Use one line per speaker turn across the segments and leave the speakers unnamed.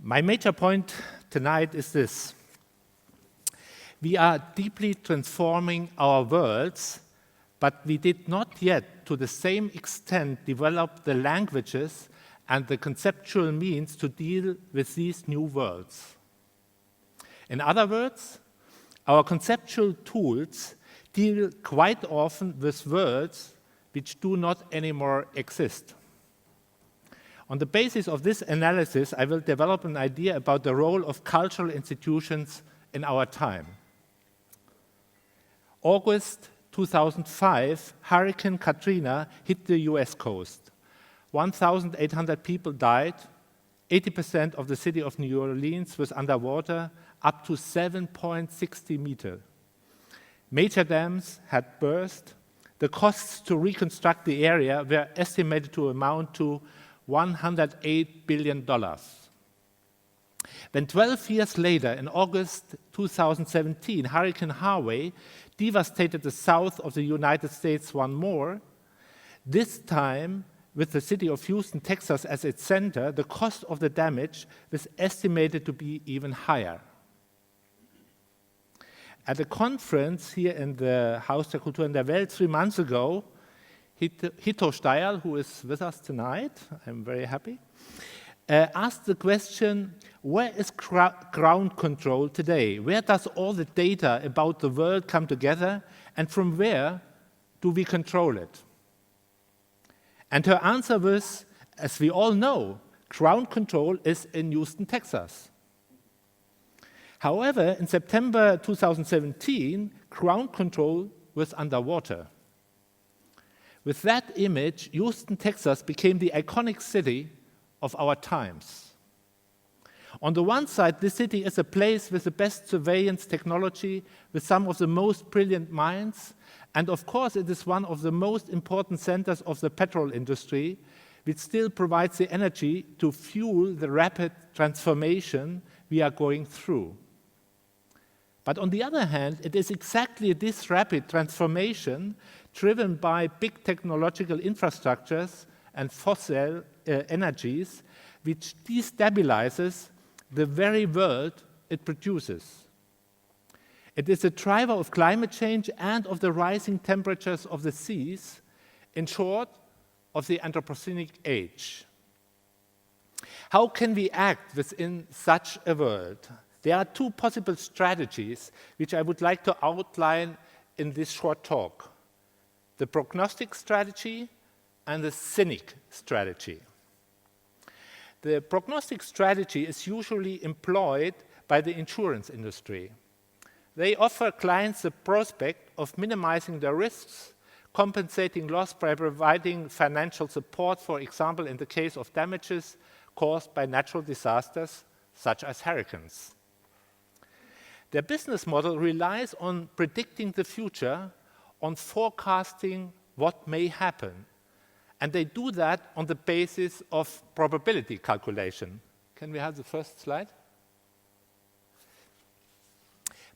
My major point tonight is this. We are deeply transforming our worlds, but we did not yet, to the same extent, develop the languages and the conceptual means to deal with these new worlds. In other words, our conceptual tools deal quite often with worlds which do not anymore exist. On the basis of this analysis, I will develop an idea about the role of cultural institutions in our time. August 2005, Hurricane Katrina hit the US coast. 1,800 people died, 80% of the city of New Orleans was underwater, up to 7.60 meters. Major dams had burst. The costs to reconstruct the area were estimated to amount to $108 billion. Then 12 years later, in August 2017, Hurricane Harvey devastated the south of the United States once more. This time, with the city of Houston, Texas as its center, the cost of the damage was estimated to be even higher. At a conference here in the Haus der Kultur in der Welt 3 months ago, Hito Steil, who is with us tonight, I'm very happy, asked the question, where is ground control today? Where does all the data about the world come together, and from where do we control it? And her answer was, as we all know, ground control is in Houston, Texas. However, in September 2017, ground control was underwater. With that image, Houston, Texas became the iconic city of our times. On the one side, this city is a place with the best surveillance technology, with some of the most brilliant minds, and of course it is one of the most important centers of the petrol industry, which still provides the energy to fuel the rapid transformation we are going through. But on the other hand, it is exactly this rapid transformation driven by big technological infrastructures and fossil energies which destabilizes the very world it produces. It is a driver of climate change and of the rising temperatures of the seas, in short, of the Anthropocenic age. How can we act within such a world? There are 2 possible strategies which I would like to outline in this short talk: the Prognostic Strategy and the Scenic Strategy. The Prognostic Strategy is usually employed by the insurance industry. They offer clients the prospect of minimizing their risks, compensating loss by providing financial support, for example, in the case of damages caused by natural disasters such as hurricanes. Their business model relies on predicting the future, on forecasting what may happen. And they do that on the basis of probability calculation. Can we have the first slide?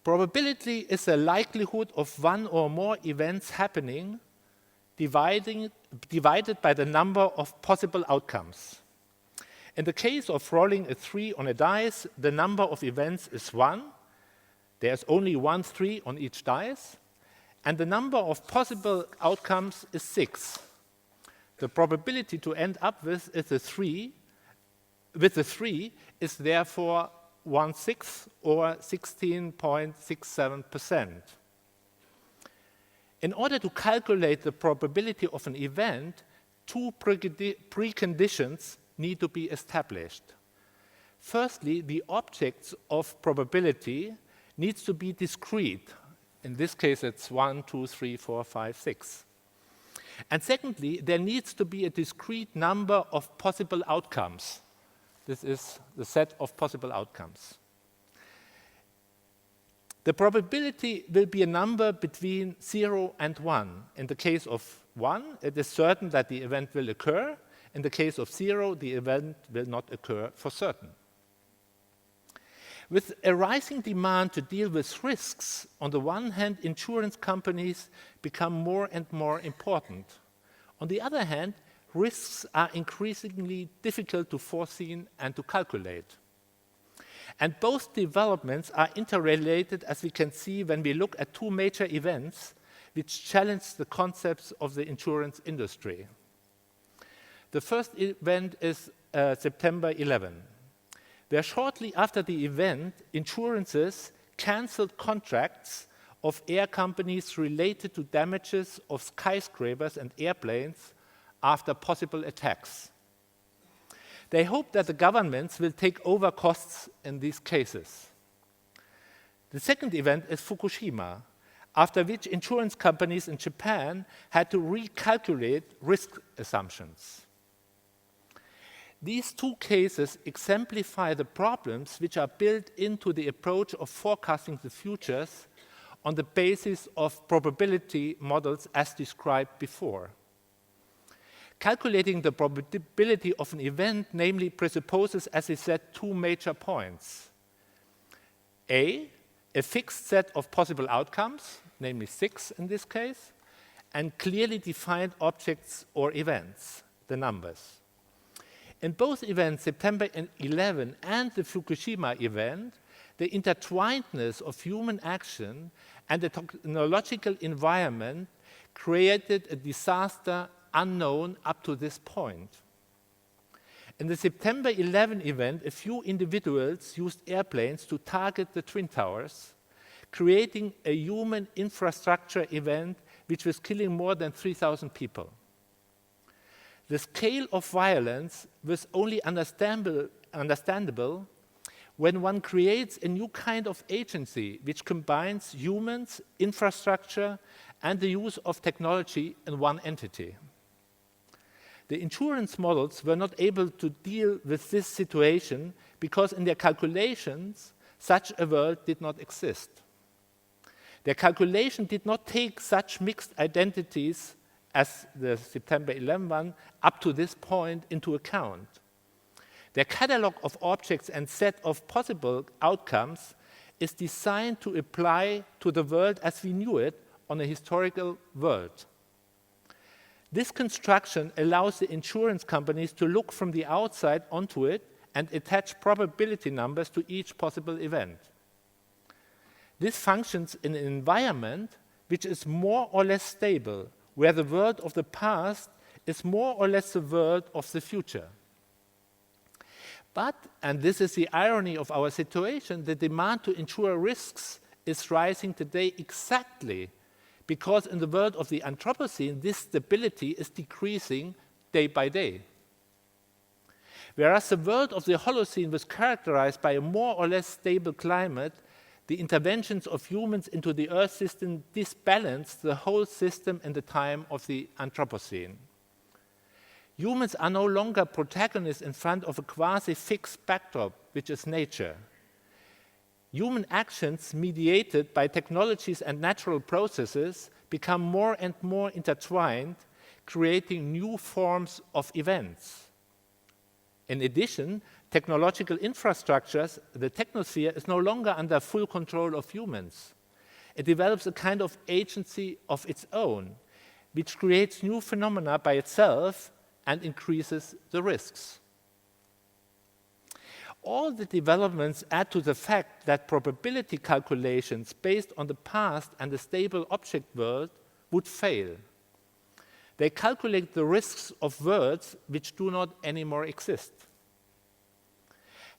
Probability is the likelihood of one or more events happening divided by the number of possible outcomes. In the case of rolling a 3 on a dice, the number of events is 1. There's only 1 3 on each dice, and the number of possible outcomes is 6. The probability to end up with a 3 is therefore 1/6 or 16.67%. In order to calculate the probability of an event, 2 preconditions need to be established. Firstly, the objects of probability needs to be discrete. In this case, it's 1, 2, 3, 4, 5, 6. And secondly, there needs to be a discrete number of possible outcomes. This is the set of possible outcomes. The probability will be a number between 0 and 1. In the case of 1, it is certain that the event will occur. In the case of 0, the event will not occur for certain. With a rising demand to deal with risks, on the one hand, insurance companies become more and more important. On the other hand, risks are increasingly difficult to foresee and to calculate. And both developments are interrelated, as we can see when we look at two major events which challenge the concepts of the insurance industry. The first event is September 11, where shortly after the event, insurances canceled contracts of air companies related to damages of skyscrapers and airplanes after possible attacks. They hope that the governments will take over costs in these cases. The second event is Fukushima, after which insurance companies in Japan had to recalculate risk assumptions. These two cases exemplify the problems which are built into the approach of forecasting the futures on the basis of probability models as described before. Calculating the probability of an event, namely, presupposes, as I said, two major points. A fixed set of possible outcomes, namely 6 in this case, and clearly defined objects or events, the numbers. In both events, September 11 and the Fukushima event, the intertwinedness of human action and the technological environment created a disaster unknown up to this point. In the September 11 event, a few individuals used airplanes to target the Twin Towers, creating a human infrastructure event which was killing more than 3,000 people. The scale of violence was only understandable when one creates a new kind of agency which combines humans, infrastructure, and the use of technology in one entity. The insurance models were not able to deal with this situation because in their calculations, such a world did not exist. Their calculation did not take such mixed identities as the September 11 one up to this point into account. Their catalog of objects and set of possible outcomes is designed to apply to the world as we knew it on a historical world. This construction allows the insurance companies to look from the outside onto it and attach probability numbers to each possible event. This functions in an environment which is more or less stable, where the world of the past is more or less the world of the future. But, and this is the irony of our situation, the demand to insure risks is rising today exactly because in the world of the Anthropocene, this stability is decreasing day by day. Whereas the world of the Holocene was characterized by a more or less stable climate, the interventions of humans into the Earth system disbalanced the whole system in the time of the Anthropocene. Humans are no longer protagonists in front of a quasi-fixed backdrop, which is nature. Human actions mediated by technologies and natural processes become more and more intertwined, creating new forms of events. In addition, technological infrastructures, the technosphere, is no longer under full control of humans. It develops a kind of agency of its own, which creates new phenomena by itself and increases the risks. All the developments add to the fact that probability calculations based on the past and the stable object world would fail. They calculate the risks of worlds which do not anymore exist.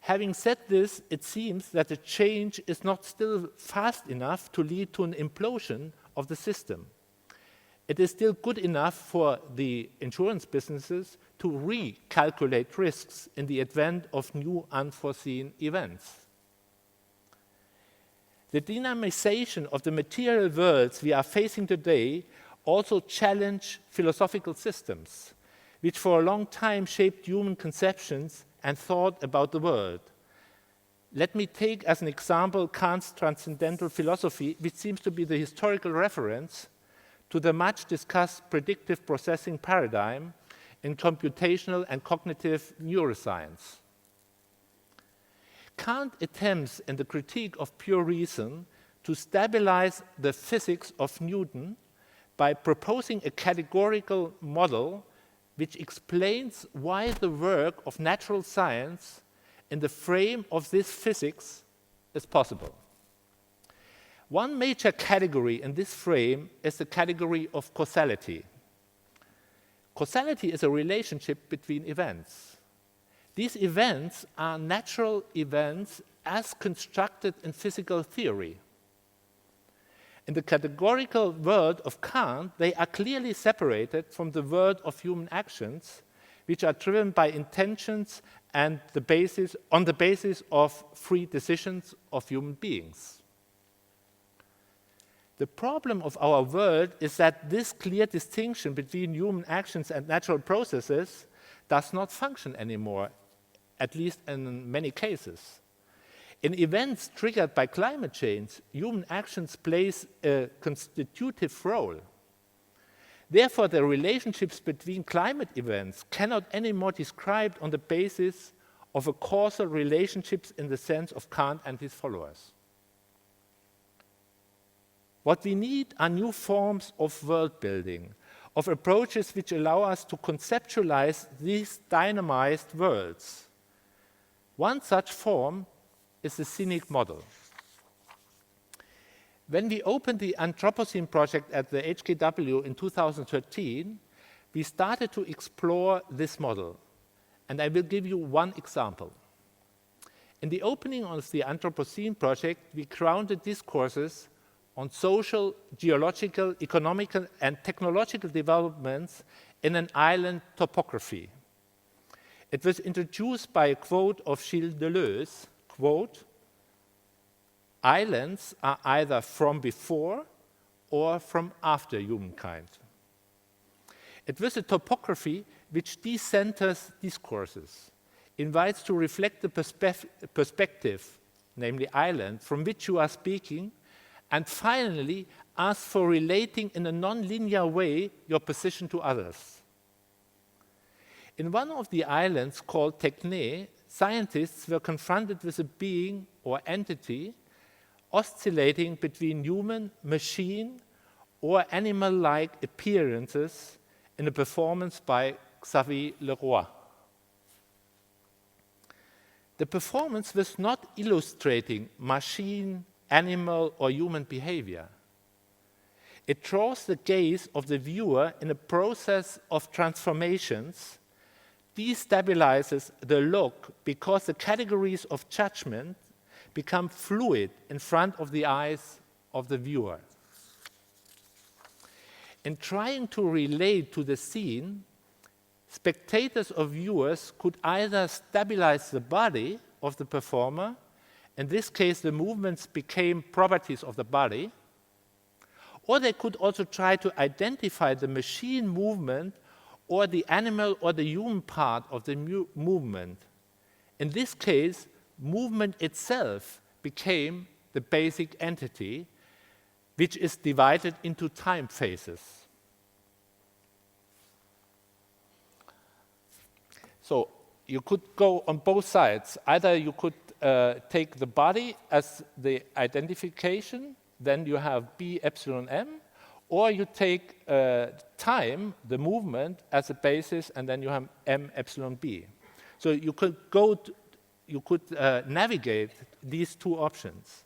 Having said this, it seems that the change is not still fast enough to lead to an implosion of the system. It is still good enough for the insurance businesses to recalculate risks in the advent of new unforeseen events. The dynamization of the material worlds we are facing today also challenge philosophical systems, which for a long time shaped human conceptions and thought about the world. Let me take as an example Kant's transcendental philosophy, which seems to be the historical reference to the much discussed predictive processing paradigm in computational and cognitive neuroscience. Kant attempts in the Critique of Pure Reason to stabilize the physics of Newton by proposing a categorical model which explains why the work of natural science in the frame of this physics is possible. One major category in this frame is the category of causality. Causality is a relationship between events. These events are natural events as constructed in physical theory. In the categorical world of Kant, they are clearly separated from the world of human actions, which are driven by intentions and on the basis of free decisions of human beings. The problem of our world is that this clear distinction between human actions and natural processes does not function anymore, at least in many cases. In events triggered by climate change, human actions play a constitutive role. Therefore, the relationships between climate events cannot anymore be described on the basis of a causal relationships in the sense of Kant and his followers. What we need are new forms of world building, of approaches which allow us to conceptualize these dynamized worlds. One such form is the Scenic model. When we opened the Anthropocene project at the HKW in 2013, we started to explore this model, and I will give you one example. In the opening of the Anthropocene project, we grounded discourses on social, geological, economical, and technological developments in an island topography. It was introduced by a quote of Gilles Deleuze, quote, "Islands are either from before or from after humankind." It was a topography which decenters discourses, invites to reflect the perspective, namely island, from which you are speaking, and finally asks for relating in a non-linear way your position to others. In one of the islands called Techne, scientists were confronted with a being or entity oscillating between human, machine, or animal-like appearances in a performance by Xavier Leroy. The performance was not illustrating machine, animal, or human behavior. It draws the gaze of the viewer in a process of transformations, destabilizes the look because the categories of judgment become fluid in front of the eyes of the viewer. In trying to relate to the scene, spectators or viewers could either stabilize the body of the performer, in this case the movements became properties of the body, or they could also try to identify the machine movement or the animal or the human part of the movement. In this case, movement itself became the basic entity, which is divided into time phases. So you could go on both sides. Either you could take the body as the identification, then you have B epsilon m, or you take time, the movement, as a basis, and then you have m epsilon b. So you could navigate these two options.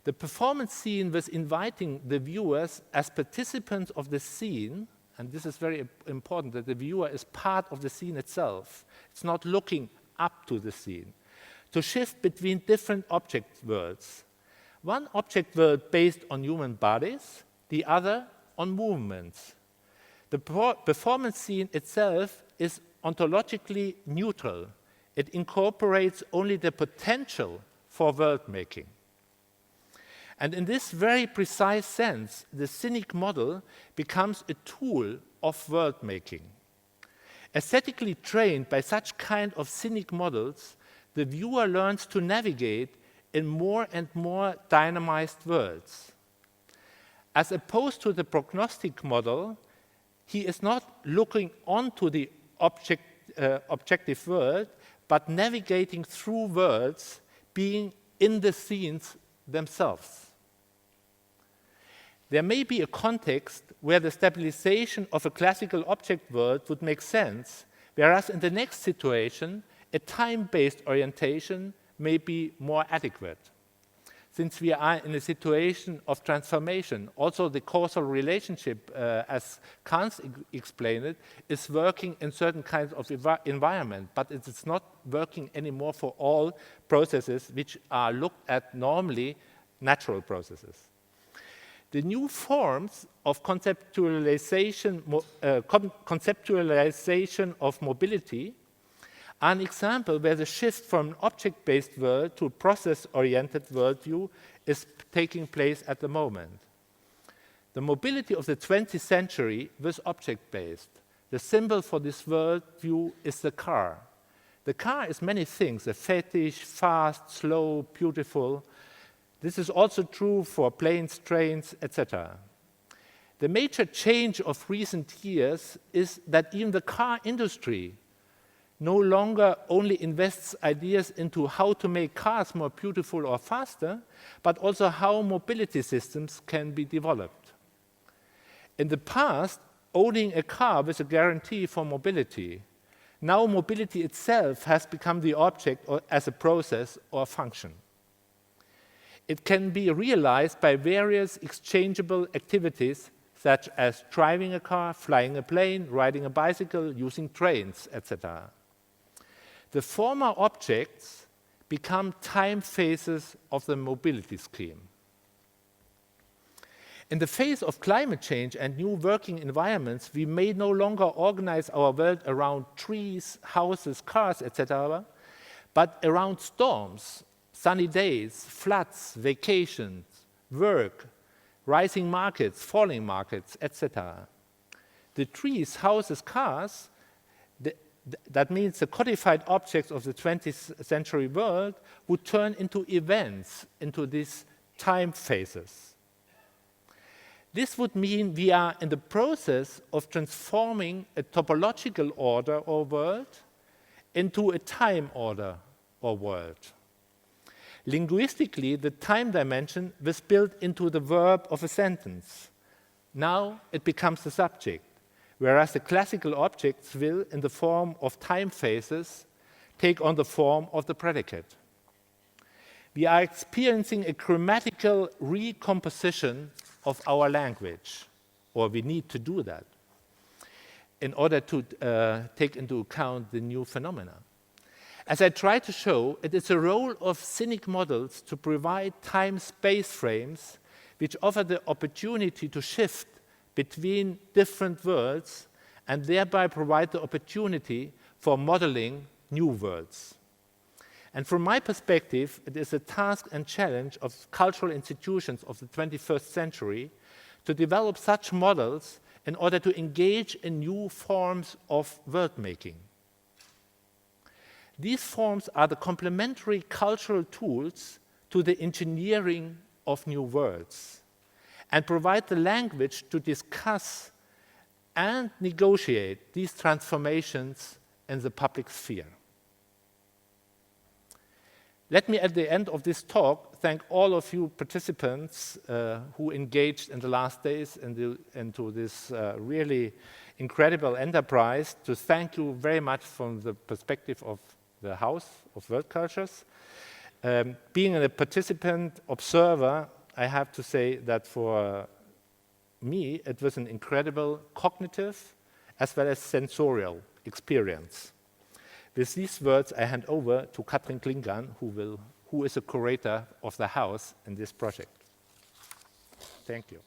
The performance scene was inviting the viewers as participants of the scene, and this is very important, that the viewer is part of the scene itself. It's not looking up to the scene. To shift between different object worlds. One object world based on human bodies, the other on movements. The performance scene itself is ontologically neutral. It incorporates only the potential for world making. And in this very precise sense, the Scenic model becomes a tool of world making. Aesthetically trained by such kind of Scenic models, the viewer learns to navigate in more and more dynamized worlds. As opposed to the prognostic model, he is not looking onto the objective world, but navigating through worlds, being in the scenes themselves. There may be a context where the stabilization of a classical object world would make sense, whereas in the next situation, a time-based orientation may be more adequate. Since we are in a situation of transformation, also the causal relationship, as Kants explained it, is working in certain kinds of environment, but it is not working anymore for all processes which are looked at normally natural processes. The new forms of conceptualization of mobility are an example where the shift from an object-based world to a process-oriented worldview is taking place at the moment. The mobility of the 20th century was object-based. The symbol for this worldview is the car. The car is many things, a fetish, fast, slow, beautiful. This is also true for planes, trains, etc. The major change of recent years is that even the car industry no longer only invests ideas into how to make cars more beautiful or faster, but also how mobility systems can be developed. In the past, owning a car was a guarantee for mobility. Now mobility itself has become the object or as a process or function. It can be realized by various exchangeable activities such as driving a car, flying a plane, riding a bicycle, using trains, etc. The former objects become time phases of the mobility scheme. In the face of climate change and new working environments, we may no longer organize our world around trees, houses, cars, etc., but around storms, sunny days, floods, vacations, work, rising markets, falling markets, etc. The trees, houses, cars, that means the codified objects of the 20th century world would turn into events, into these time phases. This would mean we are in the process of transforming a topological order or world into a time order or world. Linguistically, the time dimension was built into the verb of a sentence. Now it becomes the subject, whereas the classical objects will, in the form of time phases, take on the form of the predicate. We are experiencing a grammatical recomposition of our language, or we need to do that in order to take into account the new phenomena. As I try to show, it is a role of Scenic models to provide time-space frames which offer the opportunity to shift between different worlds and thereby provide the opportunity for modeling new worlds. And from my perspective, it is a task and challenge of cultural institutions of the 21st century to develop such models in order to engage in new forms of world-making. These forms are the complementary cultural tools to the engineering of new worlds and provide the language to discuss and negotiate these transformations in the public sphere. Let me, at the end of this talk, thank all of you participants who engaged in the last days into this really incredible enterprise, to thank you very much from the perspective of the House of World Cultures. Being a participant observer, I have to say that for me, it was an incredible cognitive as well as sensorial experience. With these words, I hand over to Katrin Klingan, who is a curator of the house in this project. Thank you.